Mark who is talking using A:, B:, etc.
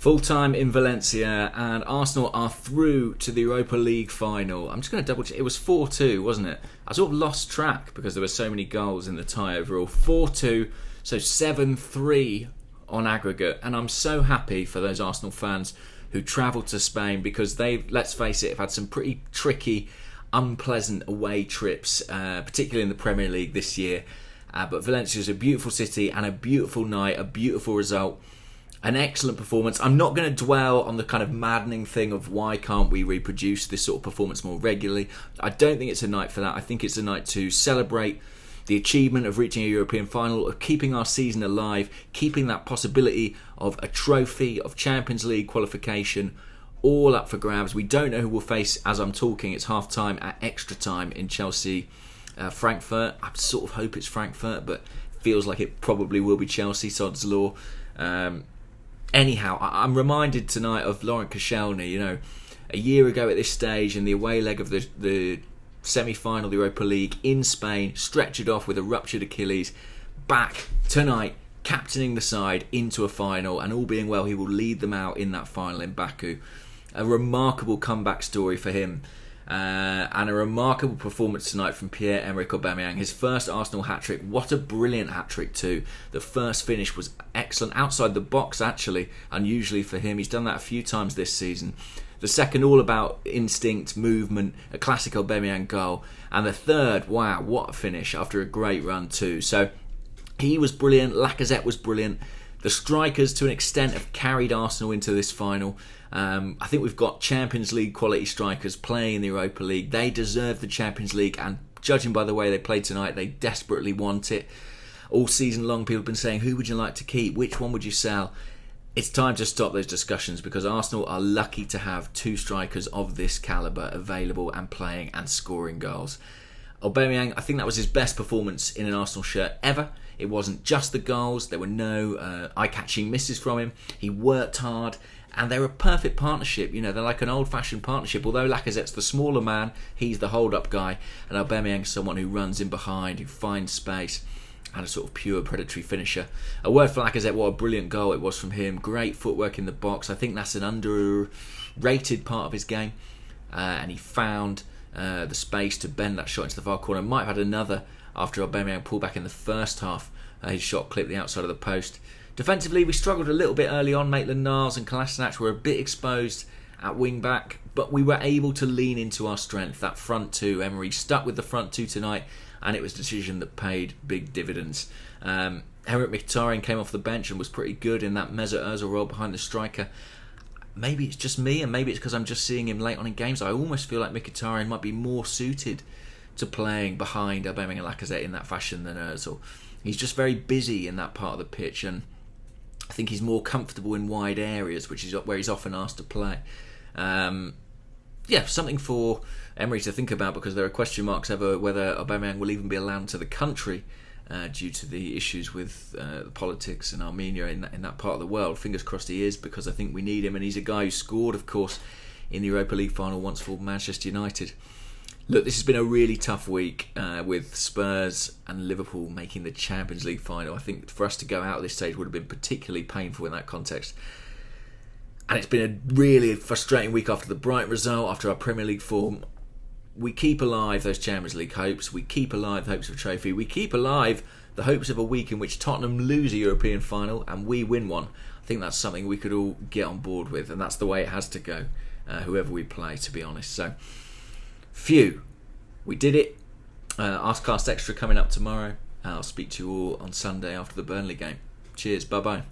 A: Full time in Valencia, and Arsenal are through to the Europa League final. I'm just going to double check. It was 4-2, wasn't it? I sort of lost track because there were so many goals in the tie overall. 4-2, so 7-3 on aggregate. And I'm so happy for those Arsenal fans who travelled to Spain because they've, let's face it, have had some pretty tricky, unpleasant away trips, particularly in the Premier League this year. But Valencia is a beautiful city and a beautiful night, a beautiful result. An excellent performance. I'm not going to dwell on the kind of maddening thing of why can't we reproduce this sort of performance more regularly. I don't think it's a night for that. I think it's a night to celebrate the achievement of reaching a European final, of keeping our season alive, keeping that possibility of a trophy, of Champions League qualification, all up for grabs. We don't know who we'll face as I'm talking. It's half time at extra time in Chelsea, Frankfurt. I sort of hope it's Frankfurt, but feels like it probably will be Chelsea, sod's law. Anyhow, I'm reminded tonight of Laurent Koscielny. You know, a year ago at this stage in the away leg of the semi-final of the Europa League in Spain, stretchered off with a ruptured Achilles, back tonight, captaining the side into a final, and all being well, he will lead them out in that final in Baku. A remarkable comeback story for him. And a remarkable performance tonight from Pierre-Emerick Aubameyang. His first Arsenal hat-trick. What a brilliant hat-trick too. The first finish was excellent. Outside the box, actually. Unusually for him. He's done that a few times this season. The second, all about instinct, movement. A classic Aubameyang goal. And the third, wow, what a finish after a great run too. So he was brilliant. Lacazette was brilliant. The strikers, to an extent, have carried Arsenal into this final. I think we've got Champions League quality strikers playing in the Europa League. They deserve the Champions League, and judging by the way they played tonight, they desperately want it. All season long, people have been saying, who would you like to keep? Which one would you sell? It's time to stop those discussions because Arsenal are lucky to have two strikers of this calibre available and playing and scoring goals. Aubameyang, I think that was his best performance in an Arsenal shirt ever. It wasn't just the goals. There were no eye-catching misses from him. He worked hard. And they're a perfect partnership. You know, they're like an old-fashioned partnership. Although Lacazette's the smaller man, he's the hold-up guy. And Aubameyang's someone who runs in behind, who finds space, and a sort of pure predatory finisher. A word for Lacazette, what a brilliant goal it was from him. Great footwork in the box. I think that's an underrated part of his game. And he found the space to bend that shot into the far corner. Might have had another after Aubameyang pulled back in the first half. His shot clipped the outside of the post. Defensively, we struggled a little bit early on. Maitland-Niles and Kolasinac were a bit exposed at wing-back, but we were able to lean into our strength. That front two, Emery stuck with the front two tonight, and it was a decision that paid big dividends. Henrik Mkhitaryan came off the bench and was pretty good in that Mesut Ozil role behind the striker. Maybe it's just me, and maybe it's because I'm just seeing him late on in games. I almost feel like Mkhitaryan might be more suited to playing behind Aubameyang and Lacazette in that fashion than Ozil. He's just very busy in that part of the pitch, and I think he's more comfortable in wide areas, which is where he's often asked to play. Something for Emery to think about because there are question marks over whether Aubameyang will even be allowed to the country due to the issues with the politics in Armenia in that part of the world. Fingers crossed he is, because I think we need him, and he's a guy who scored, of course, in the Europa League final once for Manchester United. Look, this has been a really tough week with Spurs and Liverpool making the Champions League final. I think for us to go out at this stage would have been particularly painful in that context. And it's been a really frustrating week after the Brighton result, after our Premier League form. We keep alive those Champions League hopes. We keep alive the hopes of a trophy. We keep alive the hopes of a week in which Tottenham lose a European final and we win one. I think that's something we could all get on board with, and that's the way it has to go, whoever we play, to be honest. So, phew, we did it. Askcast Extra coming up tomorrow. I'll speak to you all on Sunday after the Burnley game. Cheers, bye-bye.